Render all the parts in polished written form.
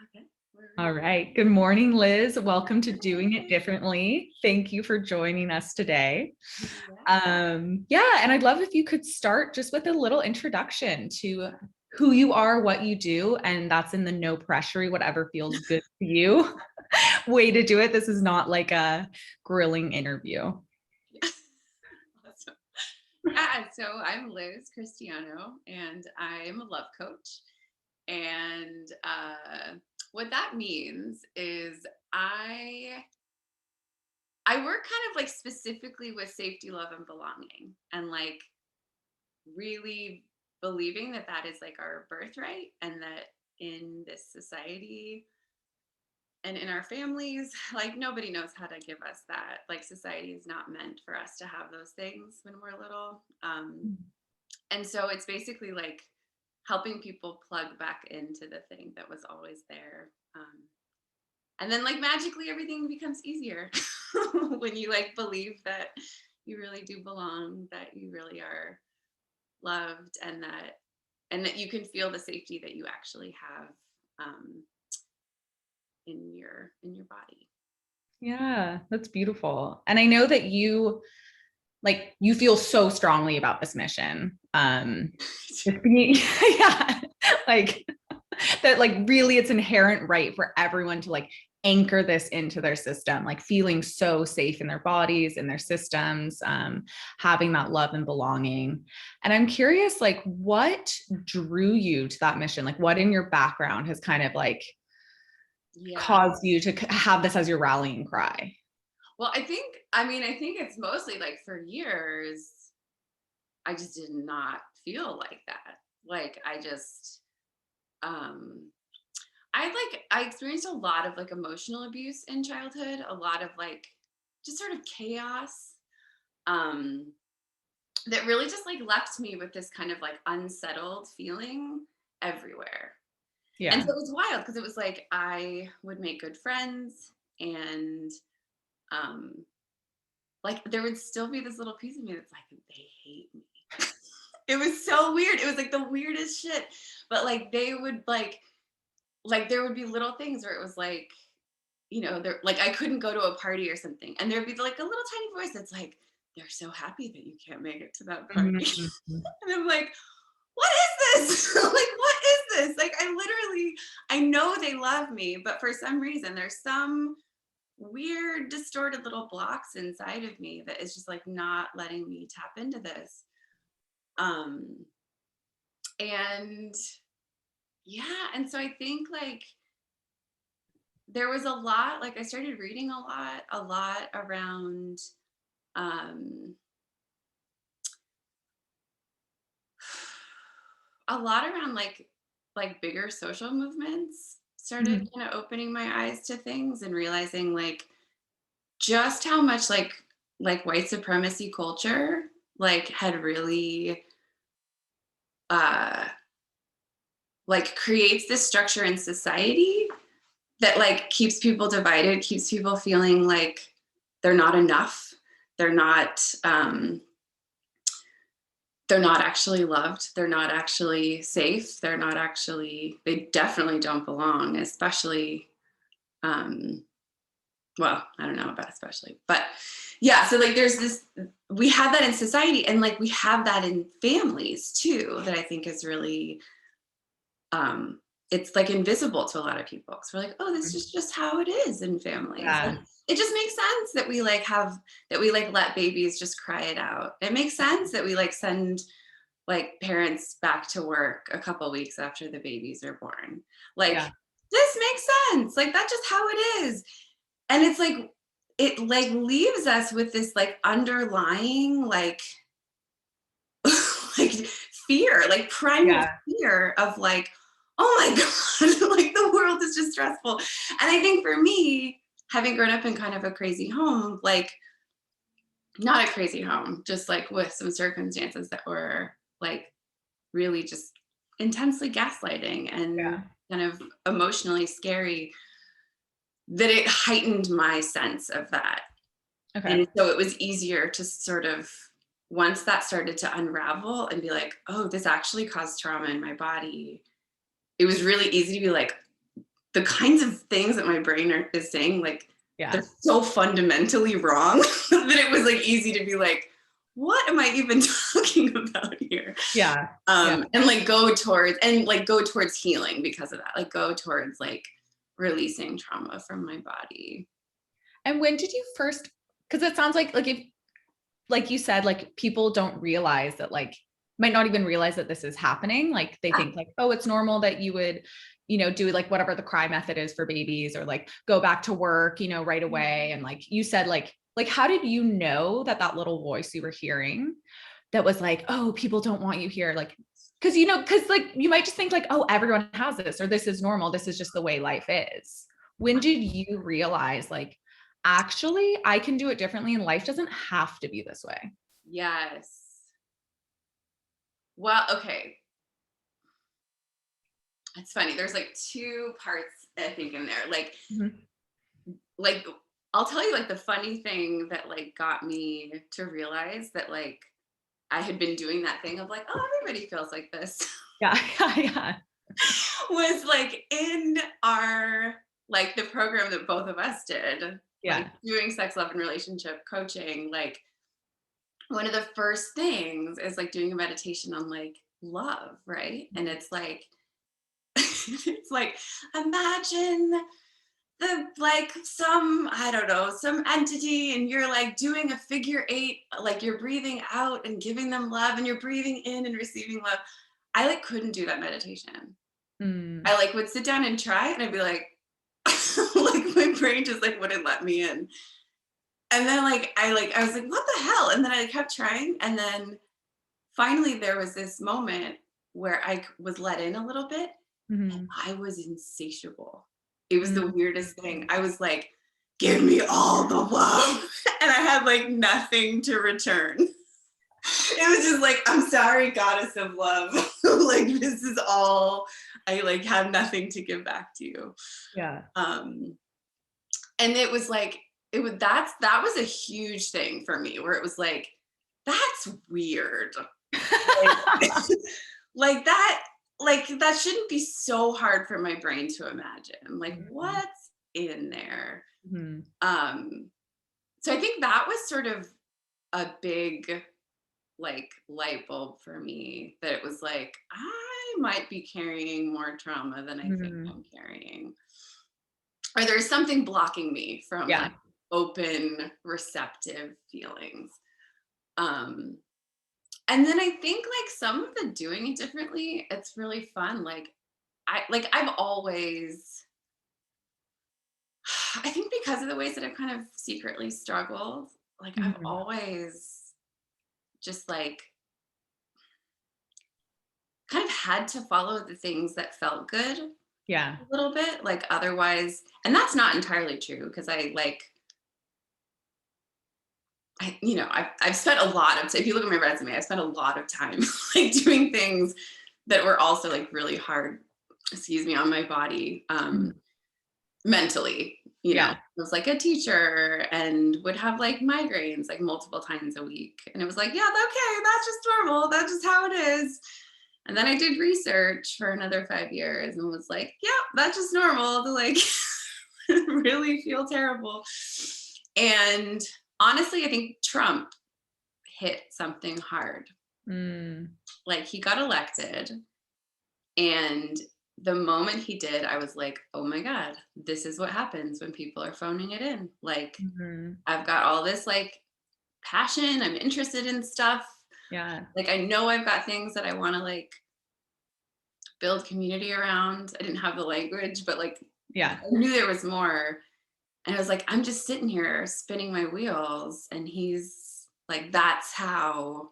Okay. All right. Good morning, Liz. Welcome to Doing It Hey. Differently. Thank you for joining us today. Yeah. Yeah, and I'd love if you could start just with a little introduction to who you are, what you do, and that's in the no pressure, whatever feels good to you way to do it. This is not like a grilling interview. Awesome. Yeah, so I'm Liz Christiano, and I'm a love coach. And what that means is I work kind of like specifically with safety, love, and belonging, and like really believing that that is like our birthright, and that in this society and in our families, like nobody knows how to give us that. Like society is not meant for us to have those things when we're little. And so it's basically like helping people plug back into the thing that was always there. And then like magically everything becomes easier when you like believe that you really do belong, that you really are loved, and that you can feel the safety that you actually have in your body. Yeah, that's beautiful. And I know that you feel so strongly about this mission. Yeah, like that, like really it's inherent right for everyone to like anchor this into their system, like feeling so safe in their bodies, in their systems, having that love and belonging. And I'm curious, like, what drew you to that mission? Like, what in your background has kind of like Yeah. caused you to have this as your rallying cry? Well, I think it's mostly like for years, I just did not feel like that. Like I just, um, I experienced a lot of like emotional abuse in childhood, a lot of like just sort of chaos, um, that really just like left me with this kind of like unsettled feeling everywhere. And so Yeah. it was wild because it was like I would make good friends, and um like there would still be this little piece of me that's like, they hate me. It was so weird. It was like the weirdest shit. But like they would like there would be little things where it was like, there like I couldn't go to a party or something. And there'd be like a little tiny voice that's like, they're so happy that you can't make it to that party. Mhm. And I'm like, what is this? Like, what is this? Like I know they love me, but for some reason there's some weird distorted little blocks inside of me that is just like not letting me tap into this. um and yeah, and so I think like there was a lot, like I started reading a lot around um a lot around like bigger social movements started Mhm. kind of opening my eyes to things and realizing like just how much like white supremacy culture like had really uh like creates this structure in society that like keeps people divided, keeps people feeling like they're not enough, they're not they're not actually loved, they're not actually safe, they definitely don't belong, especially um well, I don't know about especially, but yeah, so like there's this, we have that in society, and like we have that in families too, that I think is really um it's like invisible to a lot of people, because we're like, oh, this is just how it is in families. Like Yeah. it just makes sense that we like have that we like let babies just cry it out. It makes sense that we like send like parents back to work a couple weeks after the babies are born. Like Yeah. this makes sense. Like that's just how it is. And it's like it like leaves us with this like underlying like fear, like primal Yeah. fear of like, oh my God, like the world is just stressful. And I think for me, having grown up in kind of a crazy home, like not a crazy home, just like with some circumstances that were like really just intensely gaslighting and Yeah. kind of emotionally scary, that it heightened my sense of that. Okay. And so it was easier to sort of, once that started to unravel and be like, oh, this actually caused trauma in my body, it was really easy to be like, the kinds of things that my brain is saying, like, Yeah. they're so fundamentally wrong that it was like easy to be like, what am I even talking about here? Yeah. And like go towards healing because of that, like go towards like releasing trauma from my body. And when did you first, because it sounds like if, like you said, like people don't realize that, like might not even realize that this is happening. Like they think like, oh, it's normal that you would, do like whatever the cry method is for babies, or like go back to work, right away. And like you said, like how did you know that that little voice you were hearing that was like, oh, people don't want you here? Like, because like you might just think like, oh, everyone has this, or this is normal. This is just the way life is. When did you realize like, actually, I can do it differently and life doesn't have to be this way? Yes. Well, okay. It's funny. There's like two parts, I think, in there. Like I'll tell you like the funny thing that like got me to realize that like I had been doing that thing of like, oh, everybody feels like this. Yeah, yeah, Was like in our like the program that both of us did, like yeah. doing sex, love, and relationship coaching, like one of the first things is like doing a meditation on like love, right? And it's like it's like imagine the like some I don't know some entity and you're like doing a figure eight, like you're breathing out and giving them love and you're breathing in and receiving love. I like couldn't do that meditation. Mm, I like would sit down and try and I'd be like like my brain just like wouldn't let me in. And then I was like what the hell, and then I kept trying, and then finally there was this moment where I was let in a little bit. mhm, I was insatiable. It was the mm. weirdest thing. I was like, give me all the love. And I had like nothing to return. It was just like, I'm sorry, goddess of love. Like, this is all I like have nothing to give back to you. Yeah. Um, and it was like, that was a huge thing for me where it was like, that's weird. Like, like that that shouldn't be so hard for my brain to imagine, like Mhm, what's in there. mhm, um so I think that was sort of a big like light bulb for me, that it was like I might be carrying more trauma than I think mhm. I'm carrying, or there's something blocking me from Yeah. like open receptive feelings. um and then I think like some of the doing it differently, it's really fun. I've always I think because of the ways that I've kind of secretly struggled, like I've Mhm. always just like kind of had to follow the things that felt good a Yeah. little bit, like otherwise, and that's not entirely true because I've spent a lot of, if you look at my resume, I've spent a lot of time like doing things that were also like really hard, excuse me, on my body. Mhm. Mentally, I Yeah. was like a teacher and would have like migraines like multiple times a week. And it was like, yeah, okay, that's just normal. That's just how it is. And then I did research for another 5 years and was like, yeah, that's just normal to like really feel terrible. And honestly, I think Trump hit something hard. Mm. Like he got elected, and the moment he did, I was like, oh my God, this is what happens when people are phoning it in. Like, Mhm. I've got all this like passion, I'm interested in stuff. Yeah. Like, I know I've got things that I want to like build community around. I didn't have the language, but like, Yeah. I knew there was more. And I was like, I'm just sitting here spinning my wheels. And he's like, that's how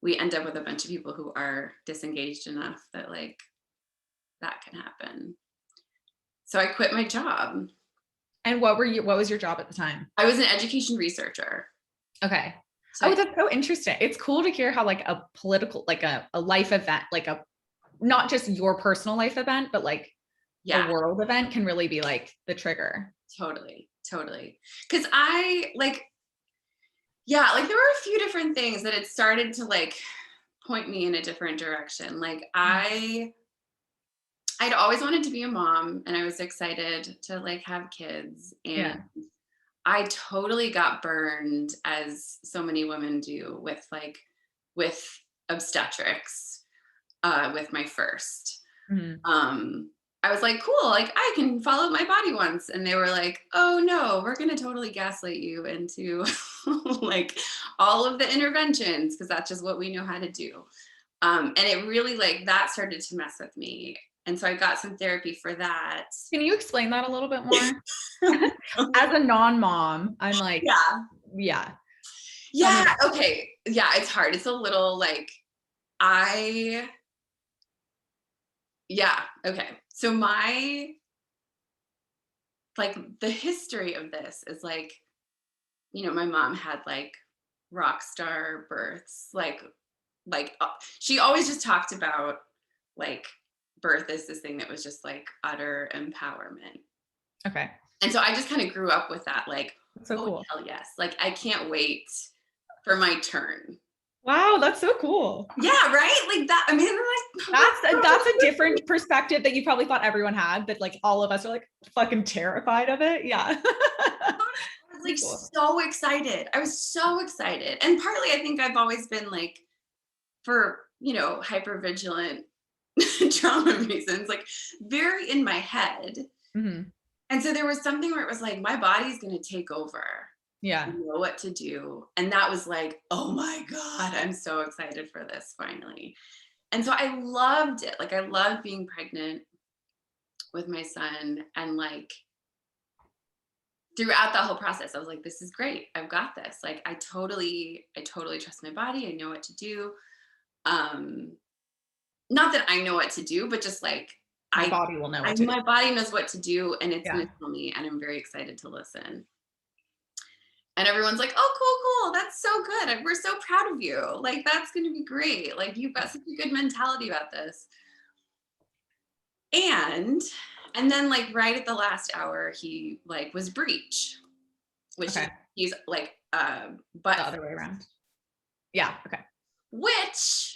we end up with a bunch of people who are disengaged enough that like that can happen. So I quit my job. And what was your job at the time? I was an education researcher. Okay. So Oh, that's so interesting. It's cool to hear how like a political, like a life event, like a, not just your personal life event, but like a yeah, world event can really be like the trigger. totally, totally. Because I like, yeah, like there were a few different things that had started to like point me in a different direction. Like I'd always wanted to be a mom, and I was excited to like have kids. And Yeah. I totally got burned, as so many women do, with obstetrics, with my first. Mhm. Um, I was like, cool, like I can follow my body once. And they were like, oh no, we're gonna totally gaslight you into like all of the interventions, because that's just what we know how to do. And it really like that started to mess with me. And so I got some therapy for that. Can you explain that a little bit more? As a non-mom, I'm like, Yeah. yeah, tell me Yeah. about Okay. Yeah, it's hard. It's a little like I yeah, okay. So my like the history of this is like, my mom had like rock star births, she always just talked about like birth as this thing that was just like utter empowerment. it. Okay. And so I just kind of grew up with that, like, That's so oh cool. hell yes, like I can't wait for my turn. Wow, that's so cool. Yeah, right? Like that. I mean, I'm like, That's a different perspective that you probably thought everyone had, but like all of us are like fucking terrified of it. Yeah. I was like Cool. so excited. I was so excited. And partly I think I've always been like, for, hyper vigilant trauma reasons, like very in my head. Mhm. And so there was something where it was like, my body's going to take over. I Yeah. know what to do. And that was like, oh my God, I'm so excited for this finally. And so I loved it. Like, I loved being pregnant with my son. And like, throughout that whole process, I was like, this is great. I've got this. Like, I totally trust my body. I know what to do. Um, Not that I know what to do, but just like, Your I, body will know I, what to do. my body knows what to do, and it's going Yeah. to tell me, and I'm very excited to listen. And everyone's like, oh, cool. That's so good. We're so proud of you. Like, that's going to be great. Like, you've got such a good mentality about this. And, and then like right at the last hour, he like was breech, which Okay. he's like, The but other way around. Yeah. Okay. which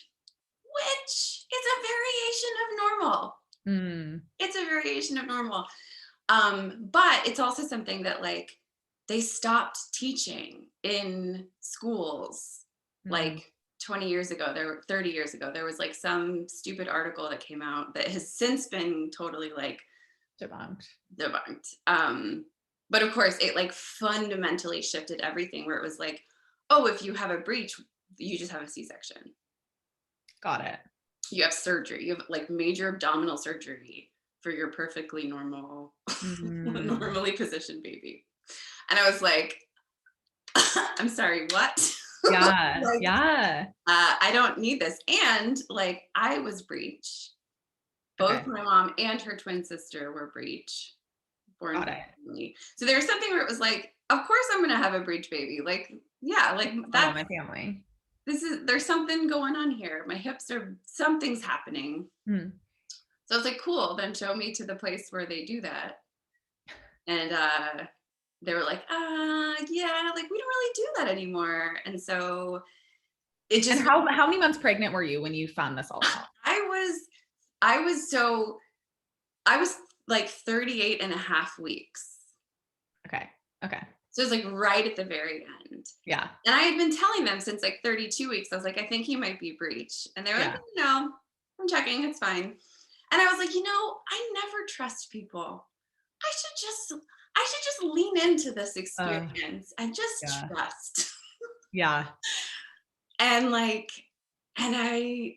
is a variation of normal. Mm. It's a variation of normal. But it's also something that like they stopped teaching in schools Mm. like 20 years ago. 30 years ago. There was like some stupid article that came out that has since been totally like Debunked. debunked. But of course, it like fundamentally shifted everything, where it was like, oh, if you have a breech, you just have a C-section. Got it. You have surgery. You have like major abdominal surgery for your perfectly normal, Mm. normally positioned baby. And I was like, I'm sorry, what? Yeah. Like, Yeah. I don't need this. And like, I was breech. Both Okay. my mom and her twin sister were breech, born Got it. family. So there was something where it was like, of course I'm gonna have a breech baby. Like, yeah, like Oh, that's my family. there's something going on here. My hips are something's happening. Mm. So I was like, cool, then show me to the place where they do that. And they were like, yeah, like we don't really do that anymore. And so it And just how many months pregnant were you when you found this all out? I was I was so I was like 38 and a half weeks. Okay. Okay. So it was like right at the very end. Yeah. And I had been telling them since like 32 weeks. I was like, I think he might be breech. And they were like, Yeah. no, I'm checking, it's fine. And I was like, I never trust people. I should just lean into this Uh, experience and just yeah. trust. Yeah. And like, and I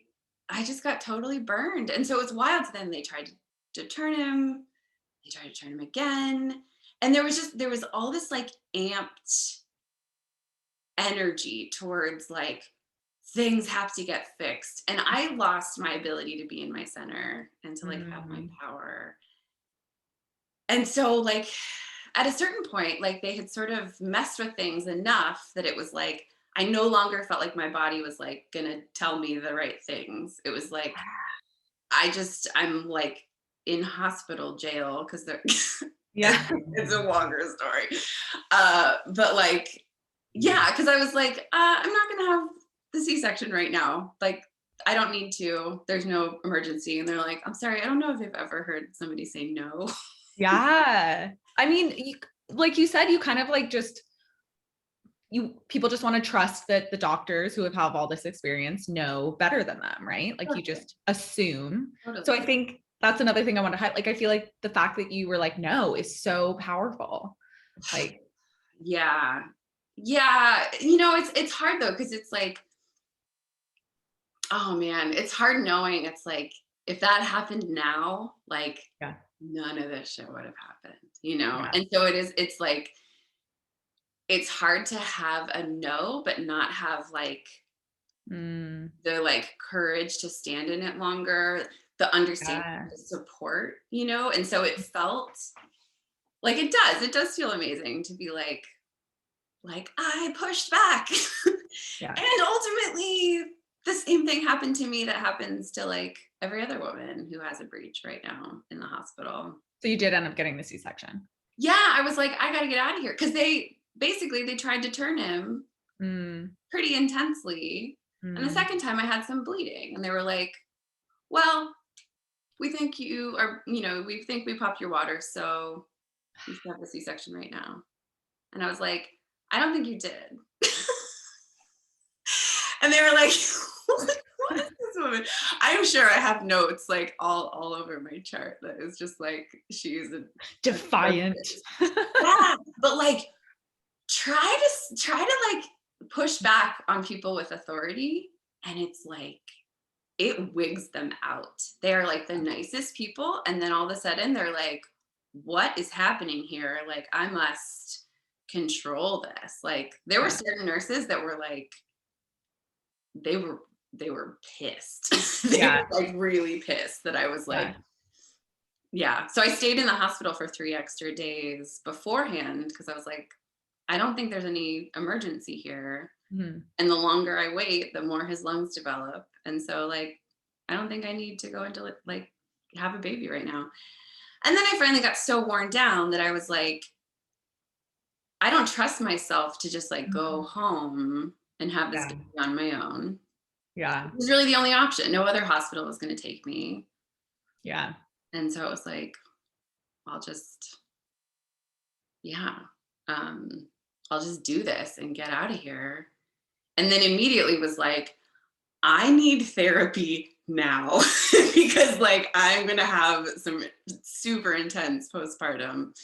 just got totally burned. And so it was wild. So then they tried to turn him, they tried to turn him again. And there was all this like amped energy towards like things have to get fixed. And I lost my ability to be in my center and to like have my Mm. power. And so like at a certain point, like they had sort of messed with things enough that it was like I no longer felt like my body was like gonna tell me the right things. It was like I'm like in hospital jail because they're Yeah. it's a longer story. But like, yeah, because I was like, I'm not gonna have the C-section right now. Like, I don't need to. There's no emergency. And they're like, I'm sorry, I don't know if I've ever heard somebody say no. Yeah. I mean, like you said, you kind of like just, people just want to trust that the doctors who have all this experience know better than them, right? Like you just assume. So I Totally. think that's another thing I want to highlight. Like, I feel like the fact that you were like, no, is so powerful. Like, Yeah. Yeah. You know, it's hard though, because it's like, oh man, it's hard knowing it's like if that happened now, like yeah, none of this shit would have happened, you know? yeah. And so it's like it's hard to have a no, but not have like Mm, the like courage to stand in it longer, the understanding, yeah. the support, you know? And so it felt like it does feel amazing to be like I pushed back. Yeah. And ultimately the same thing happened to me that happens to like every other woman who has a breach right now in the hospital. So you did end up getting the C-section. Yeah, I was like, I gotta get out of here. Cause they tried to turn him Mm, pretty intensely. And the mm. second time I had some bleeding. And they were like, well, we think you are, we think we popped your water, so you should have a C-section right now. And I was like, I don't think you did. And they were like, what is this woman? I'm sure I have notes like all over my chart that is just like she's a Defiant. yeah, but like try to like push back on people with authority, and it's like it wigs them out. They are like the nicest people, and then all of a sudden they're like, what is happening here? Like I must control this. Like there were Yeah. certain nurses that were like they were they were pissed. They Yeah. were like really pissed that I was like, Yeah. yeah. So I stayed in the hospital for 3 extra days beforehand because I was like, I don't think there's any emergency here. Mhm. And the longer I wait, the more his lungs develop. And so like, I don't think I need to go into like have a baby right now. And then I finally got so worn down that I was like, I don't trust myself to just like go Mhm. home and have this Yeah. baby on my own. Yeah. It was really the only option. No other hospital was going to take me. Yeah. And so it was like, I'll just, yeah, um, I'll just do this and get out of here. And then immediately was like, I need therapy now because like I'm going to have some super intense postpartum.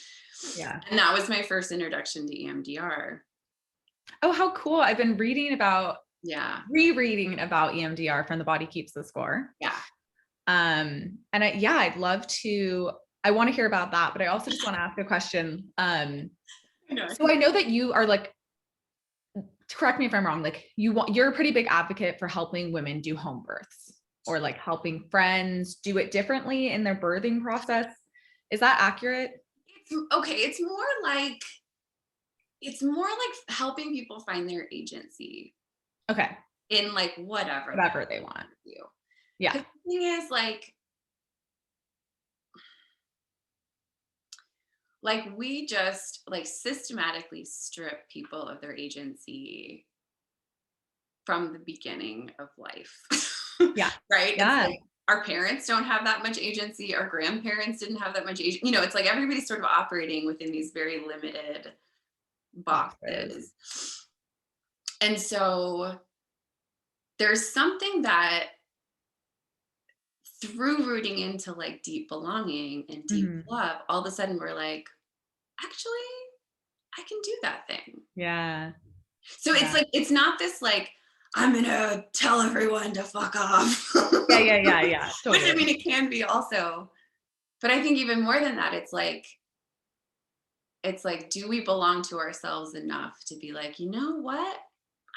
Yeah. And that was my first introduction to EMDR. Oh, how cool. I've been Yeah. rereading about EMDR from The Body Keeps the Score. Yeah. And I'd love to, I want to hear about that, but I also just want to ask a question. I know. So I know that you are like, correct me if I'm wrong, like you're a pretty big advocate for helping women do home births or like helping friends do it differently in their birthing process. Is that accurate? Okay. It's more like helping people find their agency Okay. in like whatever they Whatever they want. do. Yeah. Because the thing is, like we just like systematically strip people of their agency from the beginning of life. Yeah. Right? It's Yeah. like our parents don't have that much agency, our grandparents didn't have that much agency. You know, it's like everybody's sort of operating within these very limited Boxes. boxes. And so there's something that through rooting into like deep belonging and deep Mhm. love, all of a sudden we're like, actually, I can do that thing. Yeah. So it's Yeah. like, it's not this like, I'm gonna tell everyone to fuck off. Yeah. Yeah. Yeah. Yeah. Which I Totally. mean, it can be also. But I think even more than that, it's like, do we belong to ourselves enough to be like, you know what?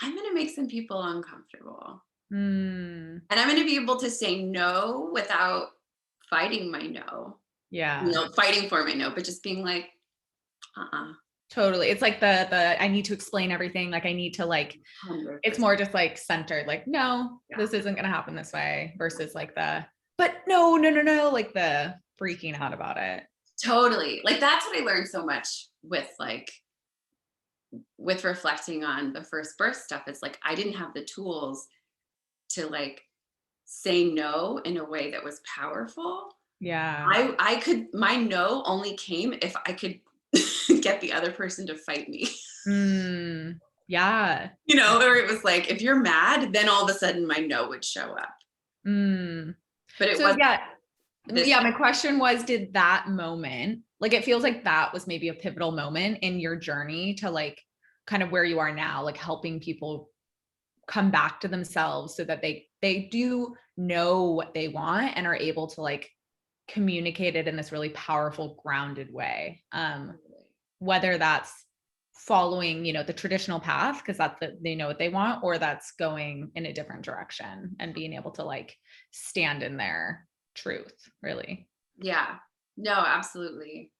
I'm gonna make some people uncomfortable. Mm, And I'm gonna be able to say no without fighting my no. yeah. Fighting for my no, but just being like, uh-uh. Totally. It's like the I need to explain everything. Like I need to like, it's 100%. more just like centered, like, no, Yeah. this isn't gonna happen this way versus like but no, no, no, no, like the freaking out about it. Totally. Like that's what I learned so much with reflecting on the first birth stuff. It's like I didn't have the tools to like say no in a way that was powerful, Yeah. I could, my no only came if I could get the other person to fight me. Mm, yeah. You know, or it was like, if you're mad, then all of a sudden my no would show up. Mm. But it So wasn't yeah, this. yeah, my question was, did that moment, like it feels like that was maybe a pivotal moment in your journey to like kind of where you are now, like helping people come back to themselves so that they do know what they want and are able to like communicate it in this really powerful grounded way. Whether that's following, you know, the traditional path because they know what they want, or that's going in a different direction and being able to like stand in their truth, really. Yeah. No, absolutely.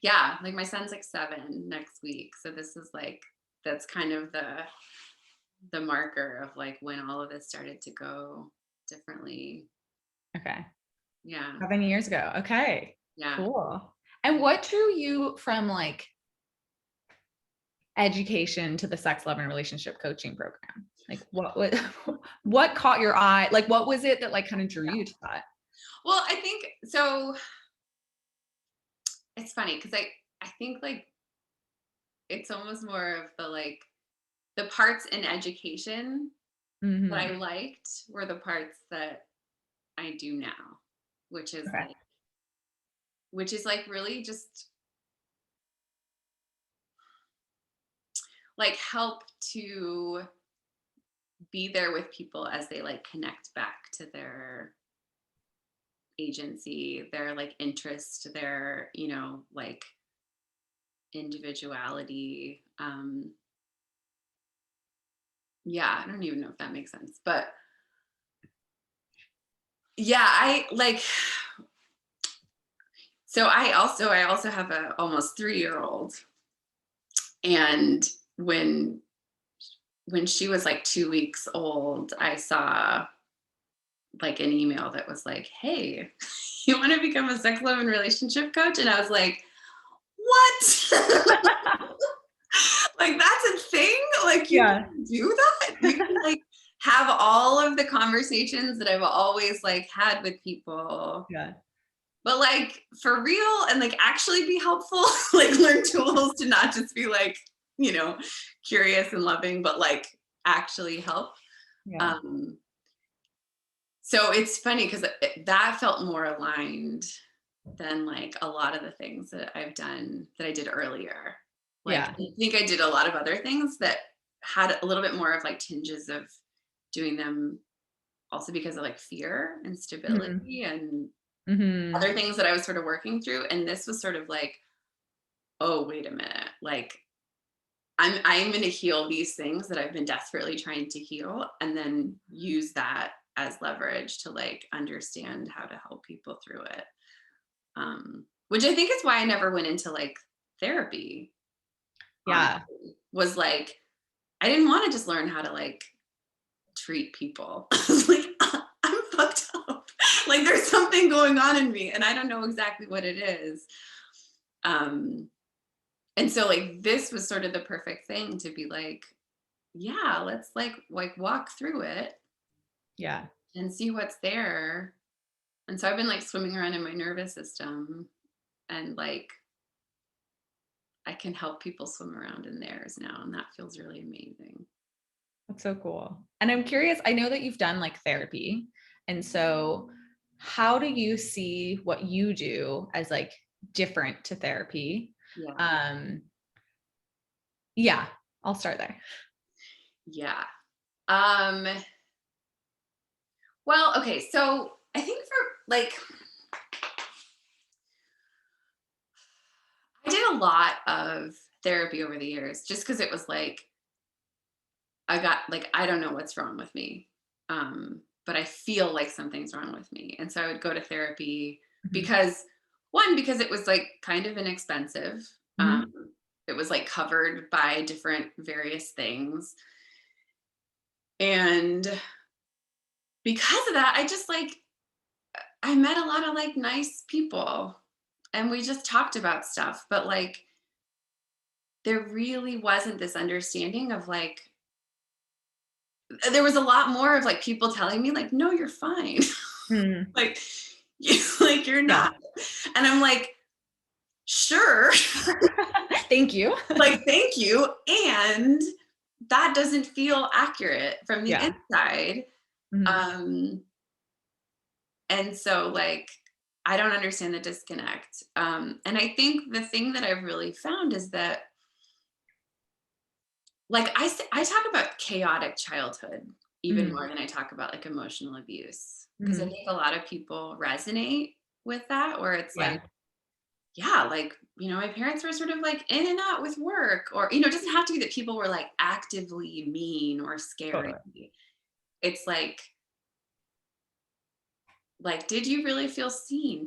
Yeah, like my son's like 7 next week, so this is like, that's kind of the marker of like when all of this started to go differently. Okay. Yeah. 7 years ago. Okay. Yeah. Cool. And what drew you from like education to the sex, love, and relationship coaching program? Like what caught your eye? Like what was it that like kind of drew Yeah. you to that? Well, I think so. It's funny because I think like it's almost more of the like the parts in education that I Mm-hmm. liked were the parts that I do now, which is Okay. like, which is like really just like help to be there with people as they like connect back to their agency, their like interest, their, you know, like individuality. Yeah, I don't even know if that makes sense, but yeah, I like, so I also have a almost 3-year-old, and when she was like 2 weeks old, I saw like an email that was like, "Hey, you want to become a sex, love, and relationship coach?" And I was like, "What?" Like that's a thing? Like you Yeah. can do that? You can like have all of the conversations that I've always like had with people, Yeah. but like for real and like actually be helpful, like learn tools to not just be like, you know, curious and loving, but like actually help. Yeah. Um, so it's funny because that felt more aligned than like a lot of the things that I've done that I did earlier. Like Yeah. I think I did a lot of other things that had a little bit more of like tinges of doing them also because of like fear and Mhm. stability and Mhm. other things that I was sort of working through. And this was sort of like, oh, wait a minute. Like I'm going to heal these things that I've been desperately trying to heal and then use that as leverage to like understand how to help people through it. Which I think is why I never went into like therapy, Yeah. honestly, was like, I didn't want to just learn how to like treat people. I was like, I'm fucked up. Like there's something going on in me and I don't know exactly what it is. Um, and so like this was sort of the perfect thing to be like, yeah, let's like walk through it Yeah. and see what's there. And so I've been like swimming around in my nervous system and like I can help people swim around in theirs now. And that feels really amazing. That's so cool. And I'm curious, I know that you've done like therapy. And so how do you see what you do as like different to therapy? Yeah. Um, yeah, I'll start there. Yeah. Um, well, okay. So I think for like, I did a lot of therapy over the years just because it was like, I got like, I don't know what's wrong with me. But I feel like something's wrong with me. And so I would go to therapy Mhm. because one, because it was like kind of inexpensive. Mhm. It was like covered by different various things. And because of that, I just like, I met a lot of like nice people and we just talked about stuff, but like there really wasn't this understanding of like there was a lot more of like people telling me like, no, you're fine. Mm. Like, like you're Yeah. not. And I'm like, sure. Thank you. Like, thank you. And that doesn't feel accurate from the Yeah. inside. Mhm. Um, and so like, I don't understand the disconnect. And I think the thing that I've really found is that like I talk about chaotic childhood even Mhm. more than I talk about like emotional abuse because I Mhm. think a lot of people resonate with that where it's Yeah. like, yeah, like, my parents were sort of like in and out with work, or, it doesn't have to be that people were like actively mean or scary. Totally. It's like, did you really feel seen?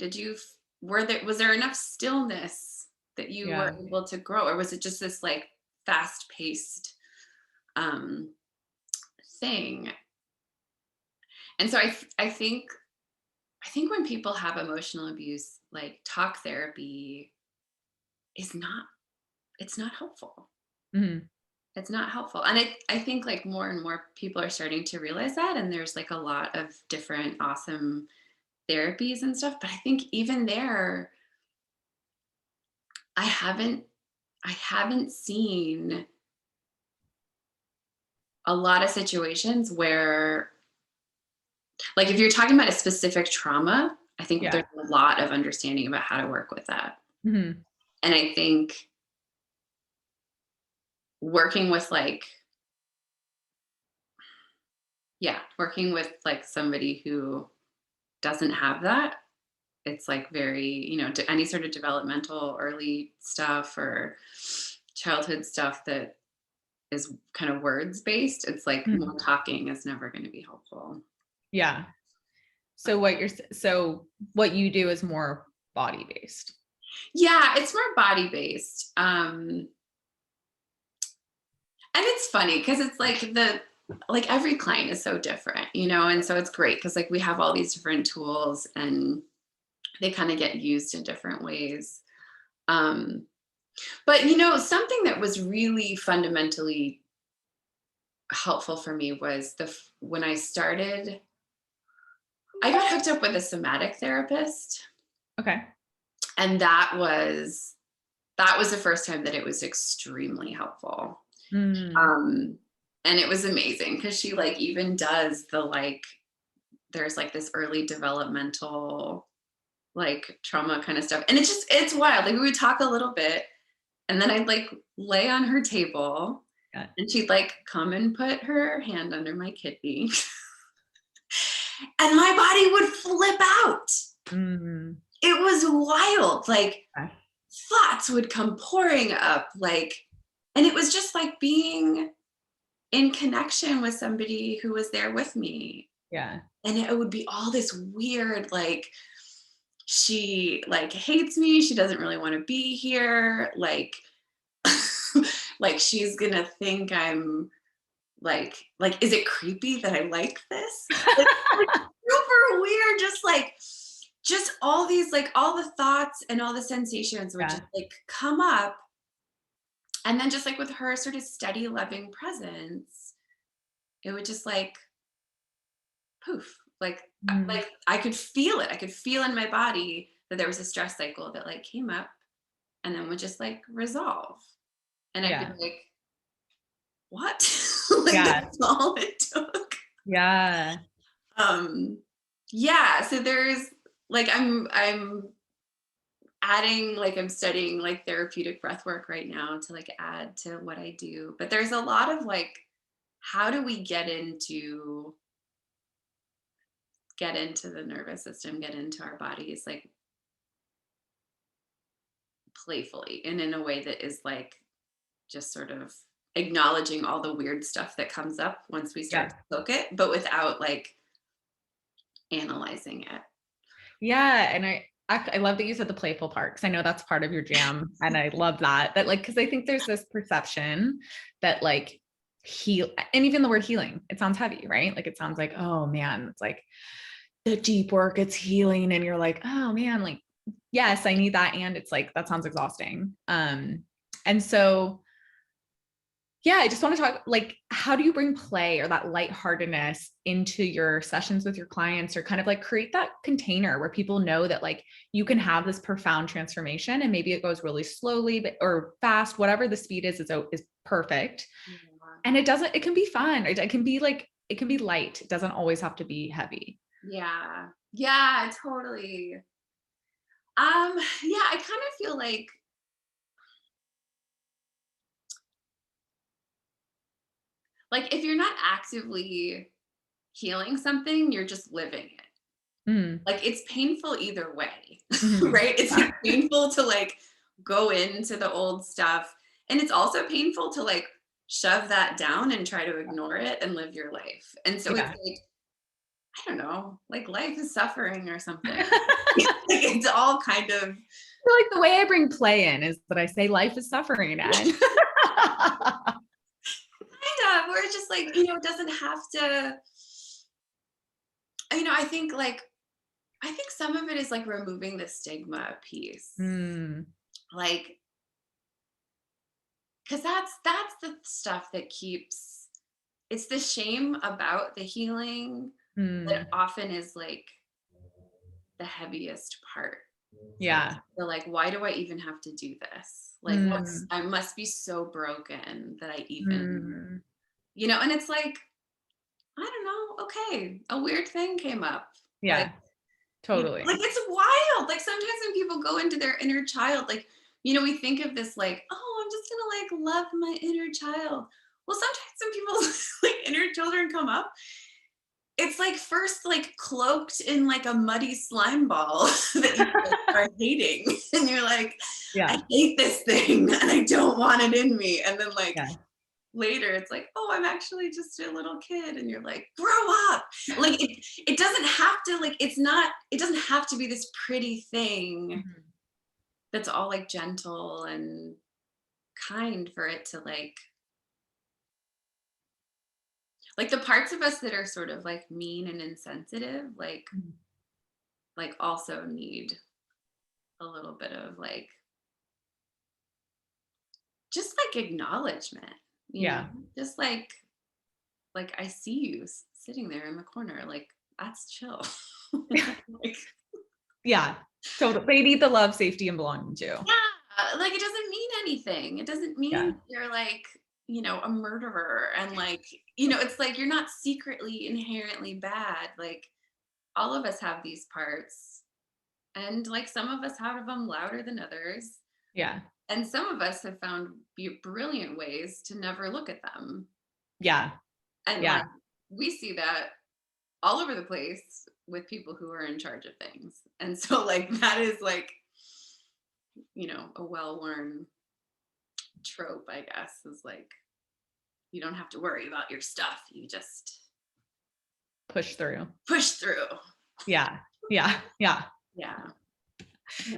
Was there enough stillness that you were Yeah. able to grow? Or was it just this like fast paced um, thing? And so I think when people have emotional abuse, like talk therapy is not, it's not helpful. Mhm. It's not helpful. And I think like more and more people are starting to realize that. And there's like a lot of different awesome therapies and stuff. But I think even there, I haven't I haven't seen a lot of situations where like if you're talking about a specific trauma, I think Yeah. there's a lot of understanding about how to work with that. Mhm. And I think working with like yeah, working with like somebody who doesn't have that, it's like very, any sort of developmental early stuff or childhood stuff that is kind of words based, it's like Mhm. more talking is never going to be helpful. Yeah. But So what you do is more body based. yeah, it's more body based. And it's funny because it's like every client is so different, and so it's great because like we have all these different tools and they kind of get used in different ways. Um, but something that was really fundamentally helpful for me was when I started, I got hooked up with a somatic therapist, Okay. and that was the first time that it was extremely helpful. Mm. Um, and it was amazing because she like even does the like there's like this early developmental like trauma kind of stuff, and it's wild. Like we would talk a little bit, and then I'd like lay on her table, Yeah. and she'd like come and put her hand under my kidney, and my body would flip out. Mhm. It was wild. Like Okay. thoughts would come pouring up, like, and it was just like being in connection with somebody who was there with me. Yeah. And it would be all this weird, like, she like hates me. She doesn't really want to be here. Like, like she's gonna think I'm like, is it creepy that I like this? Like super weird, just all these like all the thoughts and all the sensations would Yeah. just like come up. And then just like with her sort of steady, loving presence, it would just like poof, Mm. like I could feel it. I could feel in my body that there was a stress cycle that like came up and then would just like resolve. And I'd be Yeah. like, what? Like Yeah. that's all it took. Yeah. Um yeah, so there's like I'm adding like I'm studying like therapeutic breath work right now to like add to what I do. But there's a lot of like how do we get into the nervous system, get into our bodies like playfully and in a way that is like just sort of acknowledging all the weird stuff that comes up once we start Yeah. to poke it, but without like analyzing it. Yeah. And I love that you said the playful part because I know that's part of your jam. And I love that. That like, because I think there's this perception that like heal and even the word healing, it sounds heavy, right? Like it sounds like, oh man, it's like the deep work, it's healing. And you're like, oh man, like, yes, I need that. And it's like, that sounds exhausting. And so yeah, I just want to talk, like, how do you bring play or that lightheartedness into your sessions with your clients, or kind of like create that container where people know that like you can have this profound transformation, and maybe it goes really slowly but, or fast, whatever the speed is perfect. Yeah. And it can be fun. It can be like, it can be light. It doesn't always have to be heavy. Yeah. Yeah, totally. Yeah, I kind of feel like if you're not actively healing something, you're just living it. Mm. Like it's painful either way, Mhm. right? It's like painful to like go into the old stuff. And it's also painful to like shove that down and try to ignore it and live your life. And so it's Yeah. like, I don't know, like life is suffering or something. Like it's all kind of Feel like the way I bring play in is that I say life is suffering, and where it's just like, it doesn't have to, I think some of it is like removing the stigma piece. mm, Like, because that's the stuff that keeps it's the shame about the healing that mm, often is like the heaviest part. yeah. So like, why do I even have to do this? Like, Mm, I must be so broken that I even, mm, and it's like, I don't know, okay, a weird thing came up. Like, yeah, totally. like it's wild. Like sometimes when people go into their inner child, like, we think of this like, oh, I'm just gonna like love my inner child. Well, sometimes when people's like inner children come up, it's like first like cloaked in like a muddy slime ball that you like, are hating. And you're like, I Yeah, hate this thing and I don't want it in me. And then like yeah, later it's like, oh, I'm actually just a little kid. And you're like, grow up. Like it doesn't have to, like, it doesn't have to be this pretty thing mhm, that's all like gentle and kind for it to like the parts of us that are sort of like mean and insensitive, mhm. like also need a little bit of like just like acknowledgement, you know, Yeah, just like I see you sitting there in the corner, like that's chill. Like, yeah, totally. They need the love, safety, and belonging too. yeah, like it doesn't mean anything. It doesn't mean Yeah, you're like, a murderer and like, it's like you're not secretly inherently bad. Like all of us have these parts and like some of us have them louder than others. yeah, And some of us have found brilliant ways to never look at them. yeah, And yeah, like we see that all over the place with people who are in charge of things. And so like that is like, a well-worn trope, I guess, is like you don't have to worry about your stuff. You just push through. push through. Yeah, yeah, yeah. Yeah.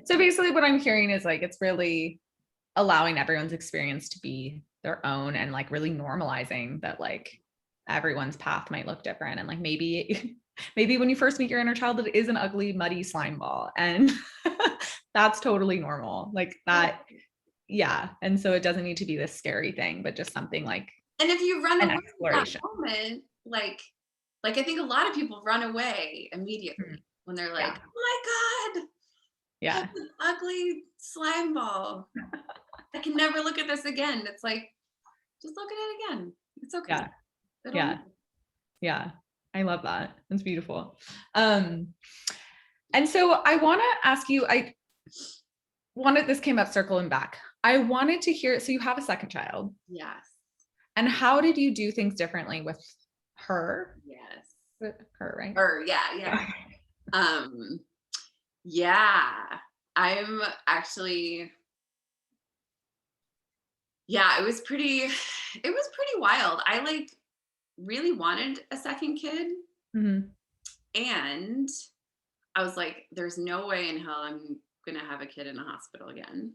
So basically, what I'm hearing is like it's really allowing everyone's experience to be their own, and like really normalizing that like everyone's path might look different, and like maybe maybe when you first meet your inner child it is an ugly muddy slime ball, and that's totally normal, like that. Yeah, and so it doesn't need to be this scary thing, but just something like And if you run an away from that exploration. moment, like I think a lot of people run away Mhm. immediately when they're Yeah, like, oh my God, yeah, that's an ugly slime ball. I can never look at this again. It's like, just look at it again. It's okay. yeah, It'll yeah, move. yeah. I love that. It's beautiful. um and so I want to ask you, I wanted, this came up circling back, I wanted to hear, so you have a second child, Yes. and how did you do things differently with her? Yes. With her, right? Or yeah, yeah. Yeah. Um, yeah. I'm actually, yeah, it was pretty wild. I like really wanted a second kid Mhm. and I was like, there's no way in hell I'm gonna have a kid in a hospital again.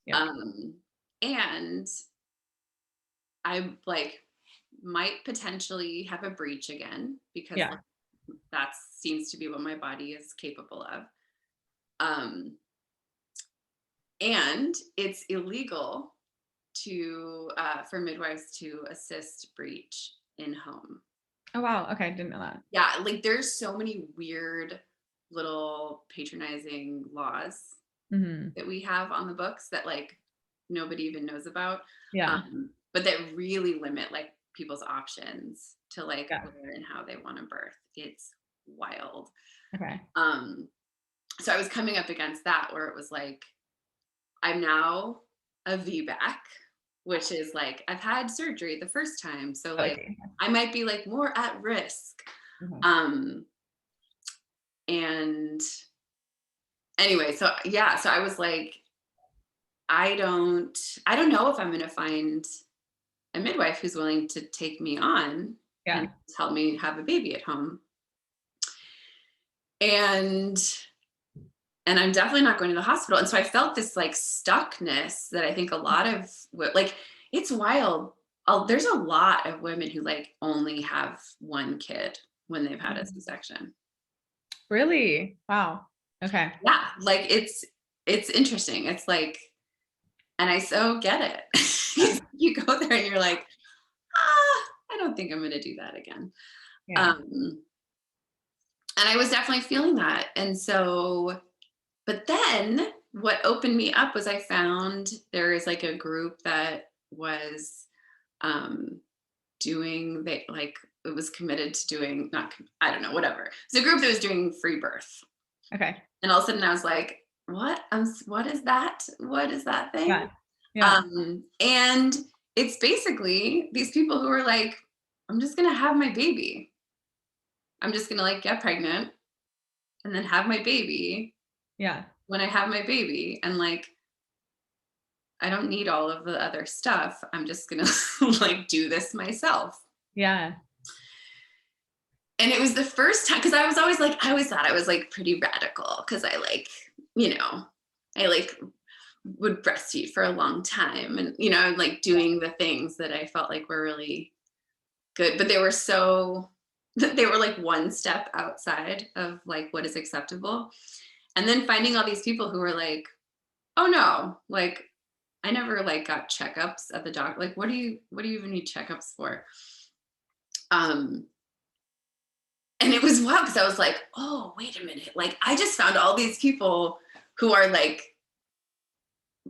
Yeah. Um, and I like might potentially have a breach again because Yeah. like, that seems to be what my body is capable of. Um, and it's illegal for midwives to assist breech in home. Oh, wow. Okay. Didn't know that. Yeah, like there's so many weird little patronizing laws Mm-hmm. that we have on the books that like nobody even knows about, Yeah. but that really limit like people's options to like Yeah. where and how they want to birth. It's wild. Okay. So I was coming up against that where it was like, I'm now a VBAC, which is like I've had surgery the first time, so like Okay. I might be like more at risk. Mhm. And anyway, so yeah, so I was like, I don't know if I'm going to find a midwife who's willing to take me on and Yeah. help me have a baby at home. And I'm definitely not going to the hospital. And so I felt this like stuckness that I think a lot of like, it's wild. There's a lot of women who like only have one kid when they've had a C-section. Really? Wow. Okay. Yeah, like it's interesting. It's like, and I so get it. You go there and you're like, I don't think I'm going to do that again. Yeah. And I was definitely feeling that. And so, but then what opened me up was I found there is like a group that was doing, they like, it was committed to doing, not, I don't know, whatever. It's a group that was doing free birth. Okay. And all of a sudden I was like, what is that? What is that thing? Yeah. Yeah. And it's basically these people who are like, I'm just going to have my baby. I'm just going to like get pregnant and then have my baby Yeah. when I have my baby. And like, I don't need all of the other stuff. I'm just going to like do this myself. Yeah. And it was the first time, because I was always like, I always thought I was like pretty radical because I like, you know, I like would breastfeed for a long time and, you know, like doing the things that I felt like were really good, but they were like one step outside of like what is acceptable. And then finding all these people who were like, oh no, like I never like got checkups at the doctor. Like, what do you even need checkups for? And it was wild because I was like, oh, wait a minute. Like, I just found all these people who are like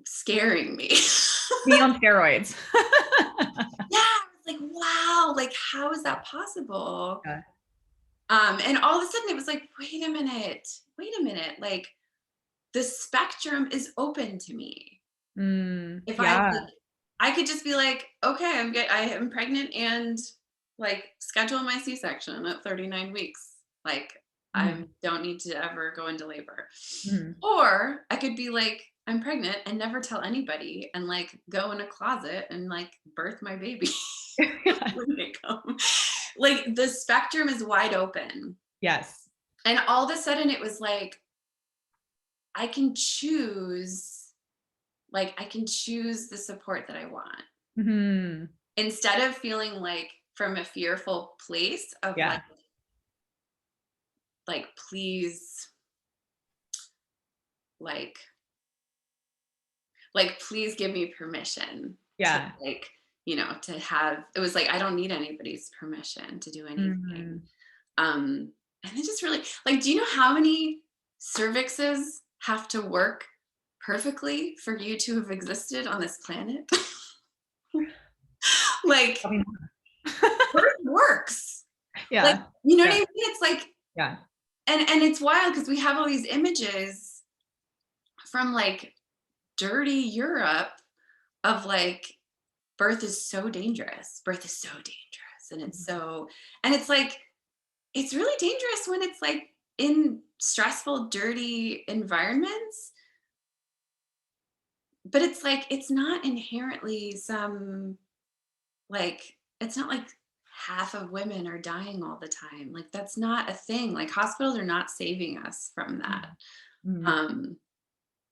scaring me. Being on steroids. Yeah, I was like, wow, like, how is that possible? Yeah. And all of a sudden it was like, wait a minute. Like, the spectrum is open to me. If Yeah. I could just be like, okay, I am pregnant and like schedule my C-section at 39 weeks. Like I don't need to ever go into labor. Or I could be like, I'm pregnant and never tell anybody and like go in a closet and like birth my baby when they come. Like the spectrum is wide open. Yes. And all of a sudden it was like, I can choose the support that I want. Mm-hmm. Instead of feeling like from a fearful place of like please like please give me permission to like, you know, to have, it was like I don't need anybody's permission to do anything. And it just really like, do you know how many cervixes have to work perfectly for you to have existed on this planet? Like birth works. Yeah. Like, you know what I mean? It's like, yeah. And it's wild because we have all these images from like dirty Europe of like birth is so dangerous. And it's like, it's really dangerous when it's like in stressful, dirty environments. But it's like, it's not inherently some like, it's not like half of women are dying all the time. Like that's not a thing. Like hospitals are not saving us from that.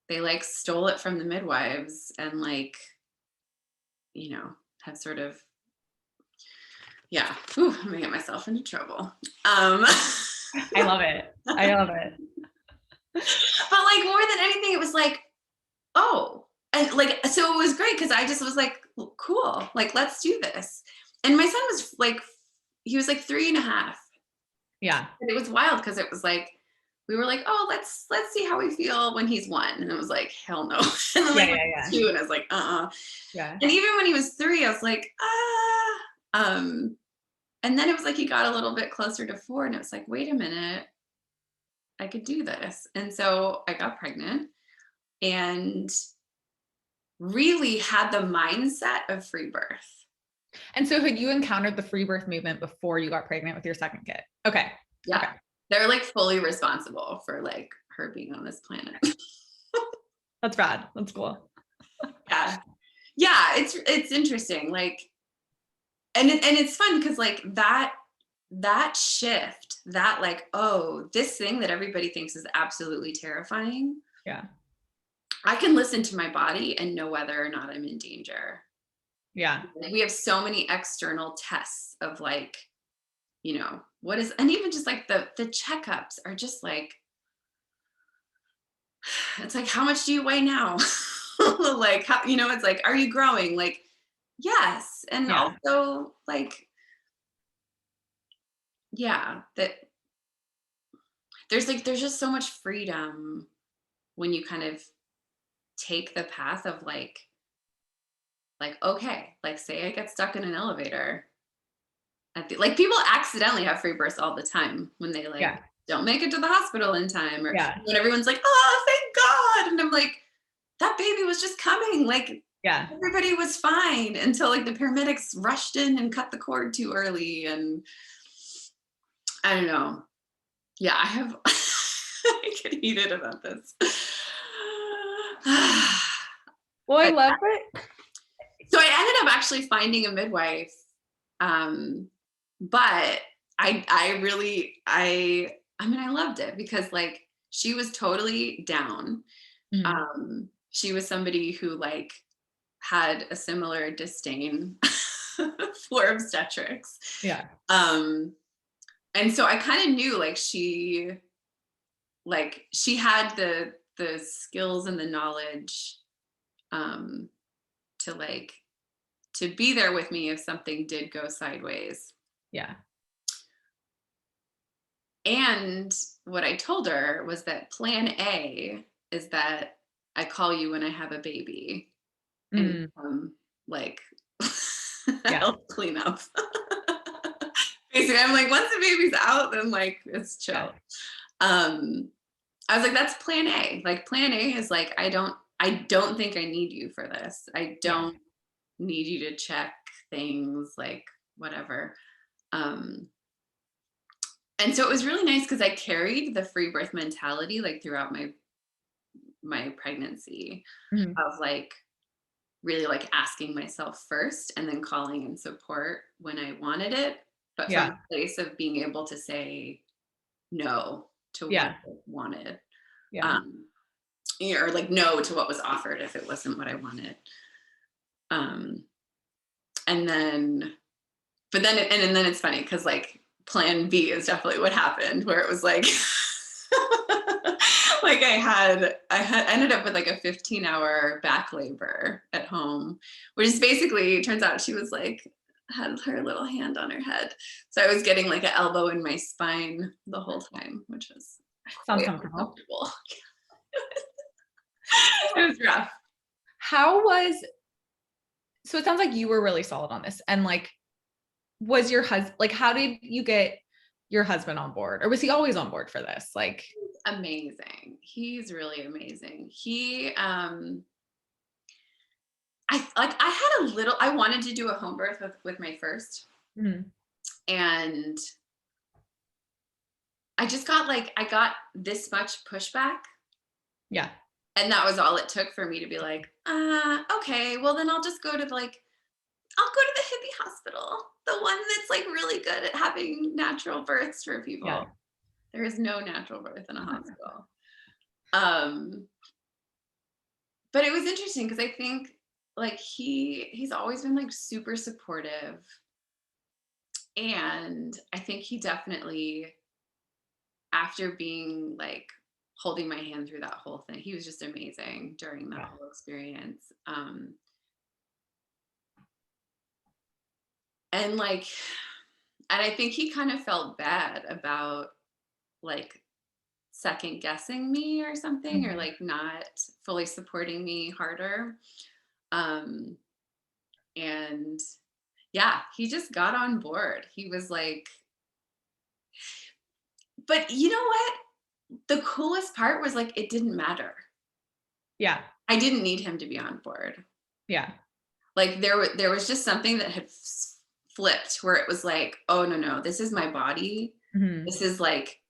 They like stole it from the midwives and like, you know, have sort of, yeah. Ooh, I'm gonna get myself into trouble. I love it. I love it. But like more than anything, it was like, oh, And like, so it was great because I just was like, cool, like, let's do this. And my son was like, he was like 3.5. Yeah. And it was wild because it was like, we were like, oh, let's see how we feel when he's 1. And it was like, hell no. And then Yeah. like when Yeah. he Yeah. was 2, and I was like, Yeah. And even when he was 3, I was like, ah. And then it was like he got a little bit closer to 4, and it was like, wait a minute, I could do this. And so I got pregnant and really had the mindset of free birth. And so had you encountered the free birth movement before you got pregnant with your second kid? Okay. Yeah. Okay. They're like fully responsible for like her being on this planet. That's rad. That's cool. Yeah. Yeah, it's interesting. Like, and it's fun because like that shift, that like, oh, this thing that everybody thinks is absolutely terrifying, Yeah. I can listen to my body and know whether or not I'm in danger. Yeah. Like, we have so many external tests of like, what is, and even just like the checkups are just like, it's like, how much do you weigh now? Like, how, it's like, are you growing? Like, yes. And Yeah. also like, yeah, that there's just so much freedom when you kind of take the path of like, okay, like, say I get stuck in an elevator like, people accidentally have free births all the time when they Yeah. like don't make it to the hospital in time, or Yeah. when everyone's like, oh, thank God. And I'm like, that baby was just coming. Like, Yeah. everybody was fine until like the paramedics rushed in and cut the cord too early. And I don't know. Yeah, I have I get heated about this. Well, I But love it. so I ended up actually finding a midwife. But I loved it because like she was totally down. Mhm. She was somebody who like had a similar disdain for obstetrics. Yeah. Um, and so I kind of knew she had the skills and the knowledge um to like to be there with me if something did go sideways. Yeah. And what I told her was that plan A is that I call you when I have a baby and Mm. like Yeah. help clean up. Basically, I'm like, once the baby's out, then like it's Yeah. chill. Um, I was like, that's plan A. Like plan A is like, I don't think I need you for this. I Yeah. don't need you to check things, like whatever. Um, and so it was really nice because I carried the free birth mentality like throughout my pregnancy, Mhm. of like really like asking myself first and then calling in support when I wanted it, but from Yeah. a place of being able to say no to what Yeah. I wanted. Yeah. um or like no to what was offered if it wasn't what I wanted. um and then but then and then it's funny because like plan B is definitely what happened, where it was like like I had ended up with like a 15-hour back labor at home, which is basically, turns out she was like had her little hand on her head, so I was getting like an elbow in my spine the whole time, which was Sounds quite comfortable. uncomfortable. It was rough. How was, so it sounds like you were really solid on this. And like, was your husband, like, how did you get your husband on board? Or was he always on board for this? Like, Amazing. He's really amazing. I wanted to do a home birth with my first, mhm. and I got this much pushback, Yeah. and that was all it took for me to be like, okay, well then I'll just go to I'll go to the hippie hospital, the one that's like really good at having natural births for Yeah. people. There is no natural birth in a hospital. Um, but it was interesting because I think like he's always been like super supportive, and I think he definitely, after being like holding my hand through that whole thing. He was just amazing during that Yeah. whole experience. And like, and I think he kind of felt bad about like second guessing me or something, or Mhm. like not fully supporting me harder. Um, and yeah, he just got on board. He was like, but you know what? The coolest part was like, it didn't matter. Yeah. I didn't need him to be on board. Yeah. Like there was just something that had flipped where it was like, oh no, no, this is my body. Mhm. This is like,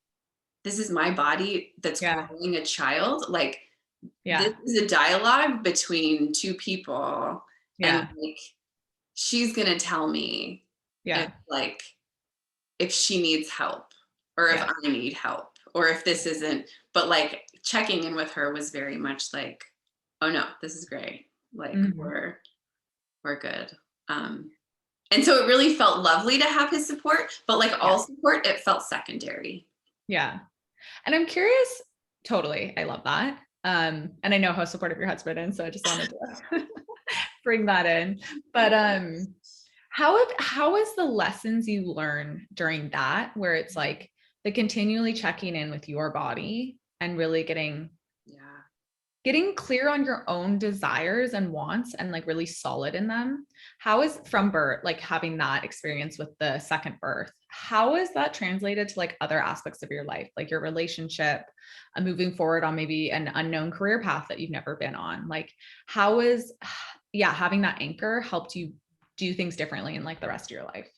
this is my body that's Yeah. growing a child. Like this Yeah. is a dialogue between two people, and Yeah. like she's gonna tell me if Yeah. like if she needs help or if Yeah. I need help or if this isn't, but like checking in with her was very much like, oh no, this is great. Like Mhm. we're good. Um and so it really felt lovely to have his support, but like Yeah. all support, it felt secondary. Yeah. And I'm curious, totally. I love that. And I know how supportive your husband is, so I just wanted to bring that in. But how is the lessons you learn during that, where it's like the continually checking in with your body and really Yeah. getting clear on your own desires and wants and like really solid in them? How is from birth, like having that experience with the second birth, how is that translated to like other aspects of your life, like your relationship, moving forward on maybe an unknown career path that you've never been on? Like, how is, yeah, having that anchor helped you do things differently in like the rest of your life?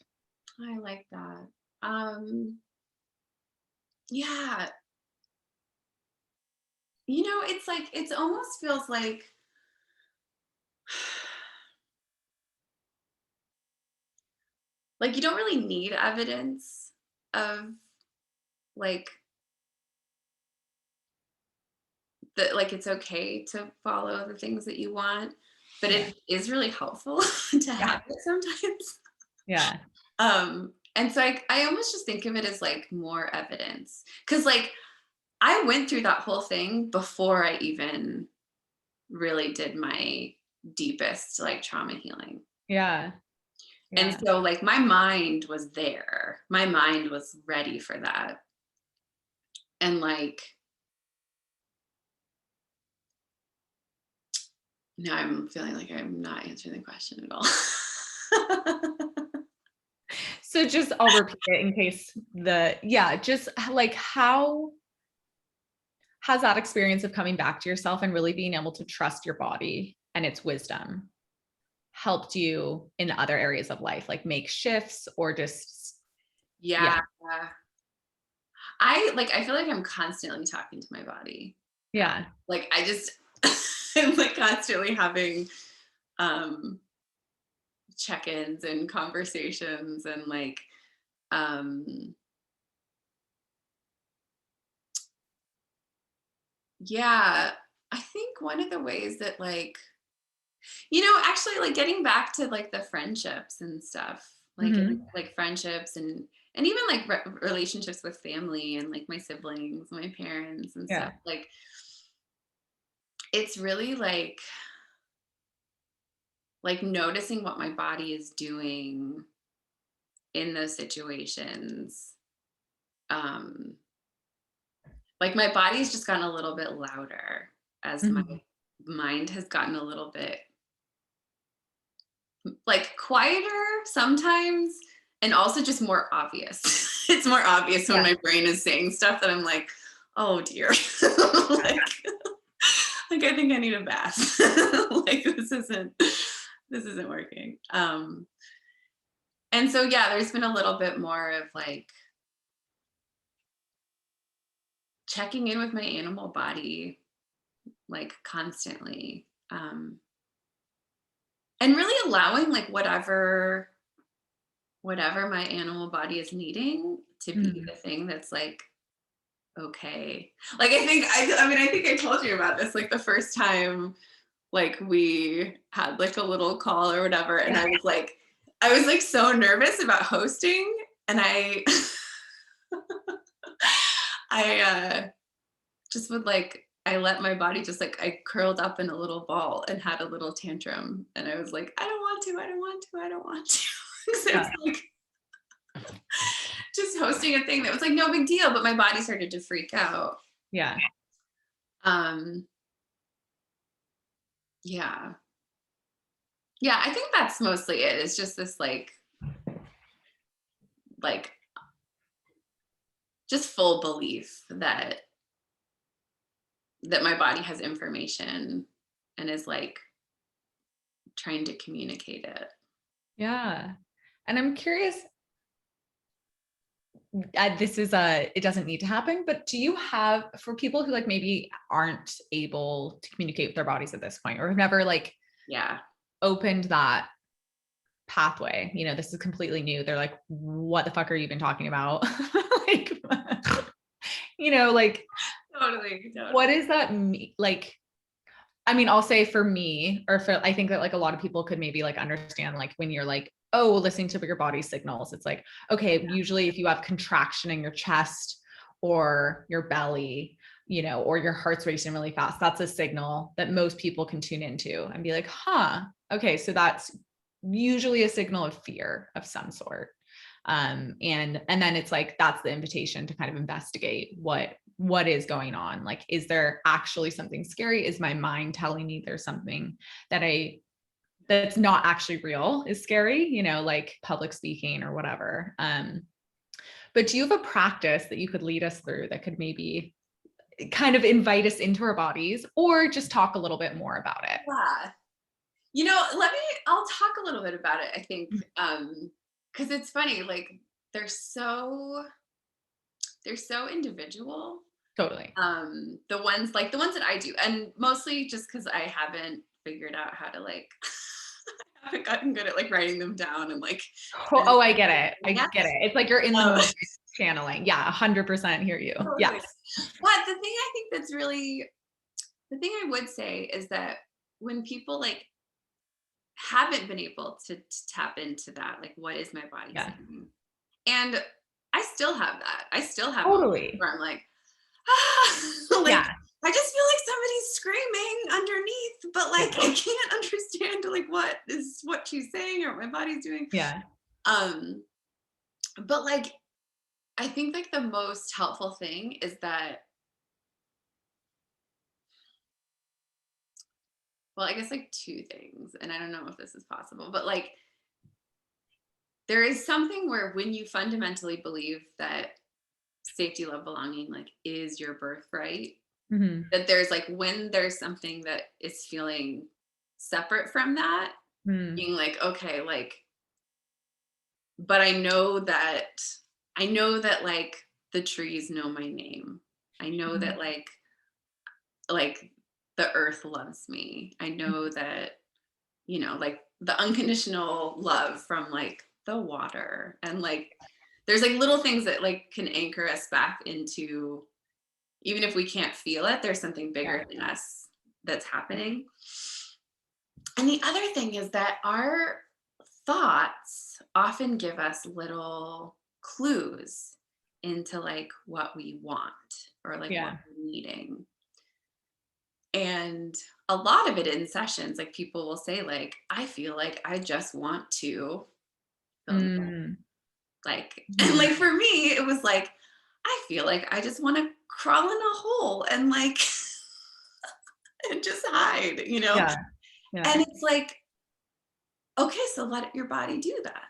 I like that. Yeah, you know, it's like it's almost feels like you don't really need evidence of like that like it's okay to follow the things that you want, but Yeah. it is really helpful to Yeah. have it sometimes. Yeah. And so I almost just think of it as like more evidence. Cause like I went through that whole thing before I even really did my deepest like trauma healing. Yeah. And Yeah. so like my mind was there. My mind was ready for that. And like now I'm feeling like I'm not answering the question at all. So just I'll repeat it in case yeah, just like how has that experience of coming back to yourself and really being able to trust your body and its wisdom helped you in other areas of life, like make shifts or just, yeah, Yeah. I feel like I'm constantly talking to my body. yeah, Like I just I'm like constantly having um check-ins and conversations and like um yeah, I think one of the ways that like you know actually like getting back to like the friendships and stuff hmm, like friendships and even like relationships with family and like my siblings, my parents and yeah, stuff like it's really like noticing what my body is doing in those situations. um like my body's just gotten a little bit louder as my hmm, mind has gotten a little bit like quieter sometimes and also just more obvious. It's more obvious when yeah, my brain is saying stuff that I'm like, oh dear. like, like I think I need a bath. like this isn't working. And so yeah, there's been a little bit more of like checking in with my animal body like constantly. And really allowing like whatever my animal body is needing to be hmm, the thing that's like okay. Like I think I told you about this like the first time like we had like a little call or whatever and yeah, I was like so nervous about hosting and I I just would like, I let my body just like, I curled up in a little ball and had a little tantrum. And I was like, I don't want to, I don't want to, I don't want to. So Yeah. it's like just hosting a thing that was like no big deal, but my body started to freak out. Yeah. Um, yeah. Yeah, I think that's mostly it. It's just this like just full belief that my body has information and is like trying to communicate it. Yeah. And I'm curious, it doesn't need to happen, but do you have, for people who like maybe aren't able to communicate with their bodies at this point, or have never like Yeah. opened that pathway, this is completely new. They're like, what the fuck are you even talking about? Like, like Totally. what does that mean? Like, I mean, I'll say for me, I think that like a lot of people could maybe like understand, like when you're like, oh, listening to your body signals, it's like, okay, usually if you have contraction in your chest or your belly, or your heart's racing really fast, that's a signal that most people can tune into and be like, huh, okay, so that's usually a signal of fear of some sort. And then it's like, that's the invitation to kind of investigate what is going on. Like, is there actually something scary? Is my mind telling me there's something that's not actually real is scary, like public speaking or whatever. But do you have a practice that you could lead us through that could maybe kind of invite us into our bodies, or just talk a little bit more about it? Yeah. I'll talk a little bit about it, I think. Because it's funny, like they're so individual. Totally. The ones that I do, and mostly just because I haven't figured out how to like I haven't gotten good at like writing them down and like Oh, I get it. I yeah. get it. It's like you're in the moment channeling. Yeah, 100% hear you. Totally. Yes. But the thing I would say is that when people like haven't been able to tap into that, like what is my body Yeah. saying? And I still have that. I still have moments Totally. where I'm like, like Yeah. I just feel like somebody's screaming underneath, but like I can't understand like what she's saying or what my body's doing. Yeah. But like I think like the most helpful thing is that, well, I guess like two things, and I don't know if this is possible, but like there is something where when you fundamentally believe that safety, love, belonging like is your birthright, Mm-hmm. that there's like when there's something that is feeling separate from that, being like, okay, like, but I know that like the trees know my name. I know that like the earth loves me. I know that, like the unconditional love from like the water, and like there's like little things that like can anchor us back into, even if we can't feel it, there's something bigger than us that's happening. And the other thing is that our thoughts often give us little clues into like what we want or like what we're needing. And a lot of it in sessions, like people will say like, I feel like I just want to like, and like for me, it was like, I feel like I just want to crawl in a hole and like and just hide, Yeah. And it's like, okay, so let your body do that.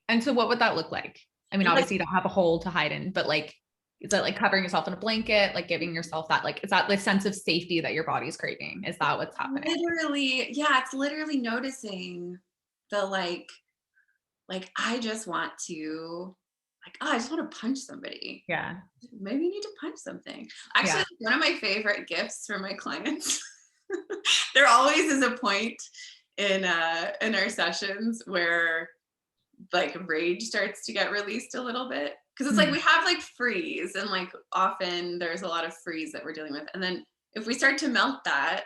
And so what would that look like? I mean, obviously you don't have a hole to hide in, but like, is that like covering yourself in a blanket, like giving yourself that, like, is that the sense of safety that your body's craving? Is that what's happening? Literally, yeah, it's literally noticing the like I just want to like, oh, I just want to punch somebody. Yeah. Maybe you need to punch something. Actually, one of my favorite gifts for my clients, there always is a point in our sessions where like rage starts to get released a little bit, because it's like we have like freeze, and like often there's a lot of freeze that we're dealing with, and then if we start to melt that,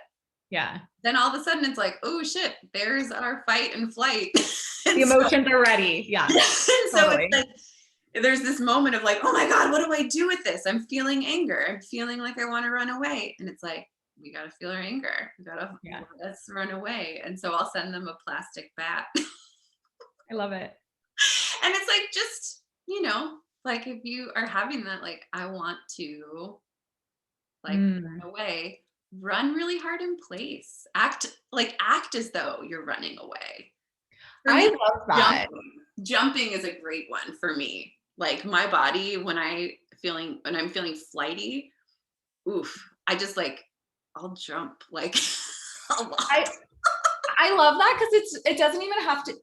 then all of a sudden it's like, oh shit, there's our fight and flight. The emotions are ready. Yeah. So it's like there's this moment of like, oh my God, what do I do with this? I'm feeling anger. I'm feeling like I want to run away. And it's like, we got to feel our anger. We got to, Yeah. let's run away. And so I'll send them a plastic bat. I love it. And it's like, just, like if you are having that, like, I want to like Mm. run away, run really hard in place. Act as though you're running away. For I me, love that. jumping is a great one for me. Like my body, when I'm feeling flighty, oof, I just like, I'll jump like a lot. I love that because it doesn't even have to,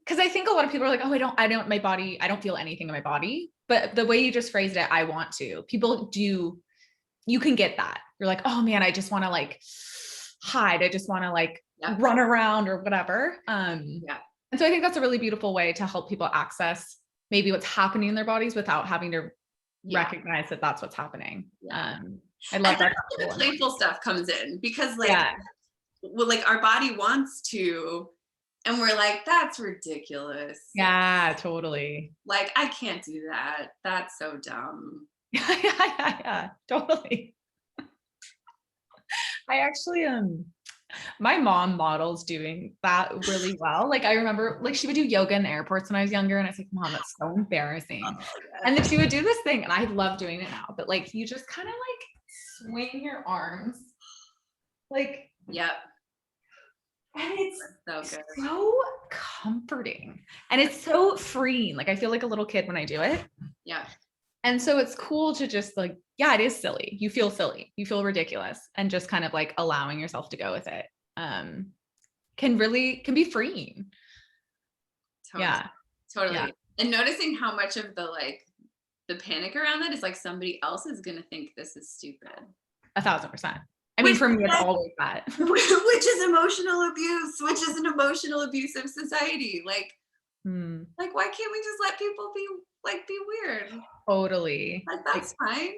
because I think a lot of people are like, oh, I don't feel anything in my body. But the way you just phrased it, I want to. People do, you can get that. You're like, oh man, I just want to like hide. I just want to like run around or whatever. Yeah. And so I think that's a really beautiful way to help people access maybe what's happening in their bodies without having to recognize that that's what's happening. Yeah. I love that. The playful stuff comes in because Yeah. well, like our body wants to, and we're like, that's ridiculous. Yeah, totally. Like, I can't do that. That's so dumb. Yeah, totally. I actually, my mom models doing that really well. Like I remember like she would do yoga in the airports when I was younger and I was like, Mom, that's so embarrassing. Oh, yeah. And then she would do this thing and I love doing it now, but like you just kind of like swing your arms like, Yep. and it's so good. so comforting and it's so freeing. Like I feel like a little kid when I do it. Yeah. And so it's cool to just like, yeah, it is silly. You feel silly. You feel ridiculous and just kind of like allowing yourself to go with it. Can be freeing. Totally. Yeah. Totally. Yeah. And noticing how much of the panic around that is like somebody else is going to think this is stupid. 1,000%. I mean, for me, it's always that. Which is emotional abuse, which is an emotional abusive society. Like, like, why can't we just let people be weird? Totally. Like, that's fine.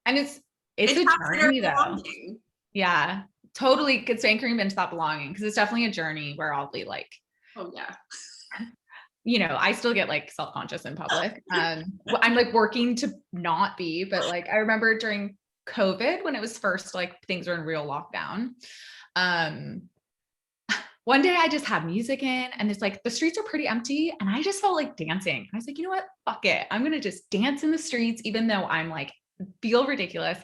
And it's a journey though. Belonging. Yeah, totally. It's anchoring into that belonging because it's definitely a journey where I'll be like, oh yeah. I still get like self-conscious in public. I'm like working to not be, but like I remember during COVID when it was first, like things were in real lockdown. One day I just had music in and it's like the streets are pretty empty and I just felt like dancing. I was like, you know what? Fuck it. I'm going to just dance in the streets, even though I'm like, feel ridiculous.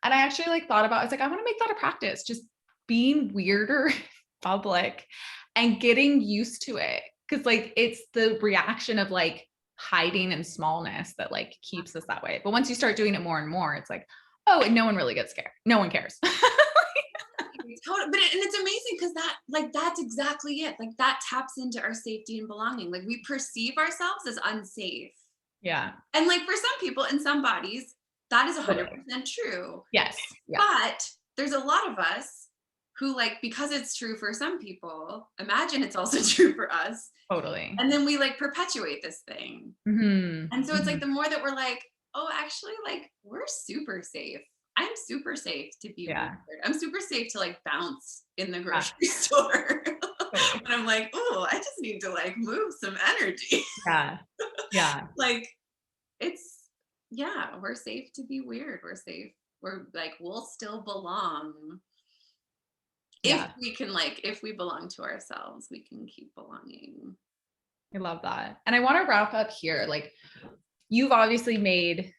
And I actually like thought about, I was like, I want to make that a practice, just being weirder in public and getting used to it. Cause like, it's the reaction of like hiding and smallness that like keeps us that way. But once you start doing it more and more, it's like, oh, and no one really gets scared. No one cares. But it's amazing because that's exactly it. Like that taps into our safety and belonging. Like we perceive ourselves as unsafe. Yeah. And like for some people in some bodies, that is 100% true. Yes. Yeah. But there's a lot of us who like, because it's true for some people, imagine it's also true for us. Totally. And then we like perpetuate this thing. Mm-hmm. And so it's like the more that we're like, oh, actually, like we're super safe. I'm super safe to be weird. I'm super safe to like bounce in the grocery store. And I'm like, oh, I just need to like move some energy. Yeah. Yeah. Like we're safe to be weird. We're safe. We're like, we'll still belong. If we can if we belong to ourselves, we can keep belonging. I love that. And I want to wrap up here. Like you've obviously made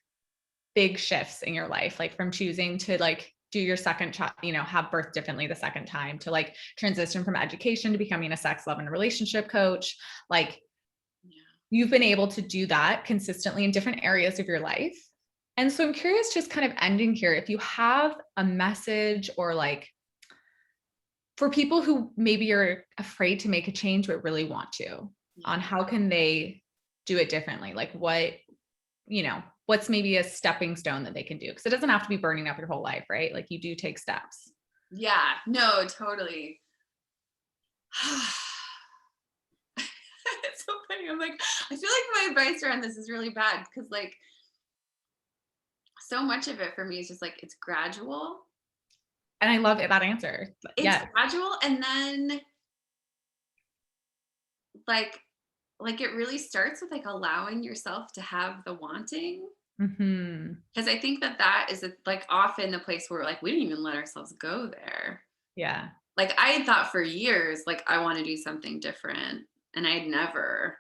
big shifts in your life, like from choosing to like do your second child, have birth differently the second time to like transition from education to becoming a sex, love, and relationship coach. Like you've been able to do that consistently in different areas of your life. And so I'm curious, just kind of ending here, if you have a message or like for people who maybe are afraid to make a change, but really want to, on how can they do it differently? Like what's maybe a stepping stone that they can do? Because it doesn't have to be burning up your whole life, right? Like you do take steps. Yeah, no, totally. It's so funny. I'm like, I feel like my advice around this is really bad because like so much of it for me is just like, it's gradual. And I love that answer. It's gradual. And then like like it really starts with like allowing yourself to have the wanting. Hmm. Because I think that that is like often the place where like we didn't even let ourselves go there. Yeah. Like I had thought for years, like I want to do something different, and I had never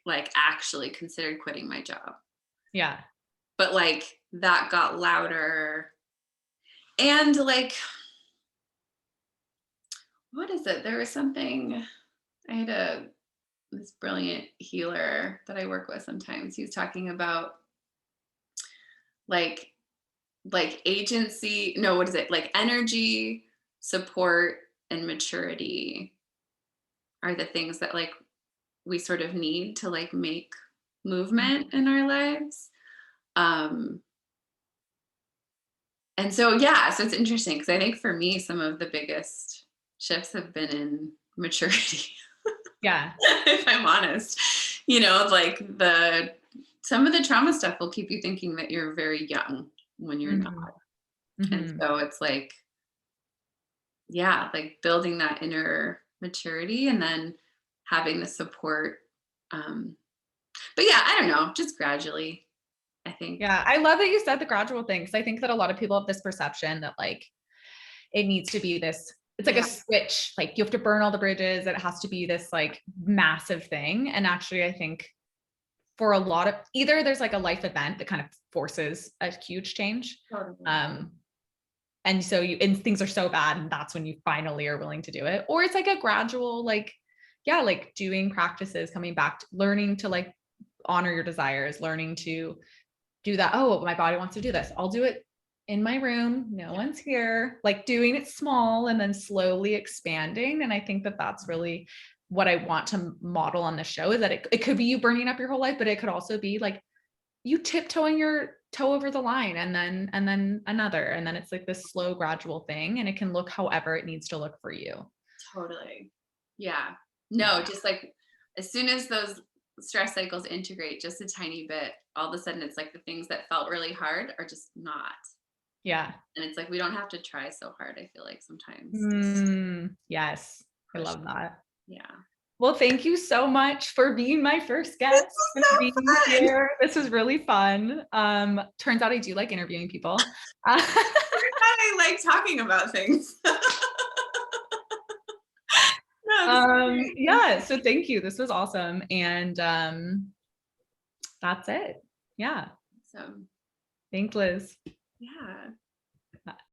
like actually considered quitting my job. Yeah. But like that got louder, and like what is it? There was something I had a this brilliant healer that I work with sometimes. He was talking about like agency, no, what is it? Like energy, support, and maturity are the things that like we sort of need to like make movement in our lives. Um and so yeah, so it's interesting because I think for me some of the biggest shifts have been in maturity. Yeah. If I'm honest, like the some of the trauma stuff will keep you thinking that you're very young when you're not. Hmm. And Hmm. so it's like, yeah, like building that inner maturity and then having the support. Um, but yeah, I don't know, just gradually, I think. Yeah. I love that you said the gradual thing, because I think that a lot of people have this perception that like it needs to be this, it's like a Yeah, switch, like you have to burn all the bridges. It has to be this like massive thing. And actually, I think for a lot of, either there's like a life event that kind of forces a huge change. totally. Um, and so you, and things are so bad, and that's when you finally are willing to do it. Or it's like a gradual, like, yeah, like doing practices, coming back to learning to like honor your desires, learning to do that. Oh, my body wants to do this. I'll do it in my room. No Yeah, one's here. Like doing it small and then slowly expanding. And I think that that's really what I want to model on the show, is that it could be you burning up your whole life, but it could also be like you tiptoeing your toe over the line, and then another. And then it's like this slow, gradual thing. And it can look however it needs to look for you. totally. Yeah. No, Yeah. just like as soon as those stress cycles integrate just a tiny bit, all of a sudden it's like the things that felt really hard are just not. Yeah. And it's like we don't have to try so hard, I feel like sometimes. Just Yes. I push. love that. Yeah. Well, thank you so much for being my first This guest was and so being fun. here. This was really fun. Turns out I do like interviewing people. I like talking about things. No, this is great. Thank Yeah, so thank you. This was awesome. And that's it. Yeah. you. So, Thanks, Liz. yeah.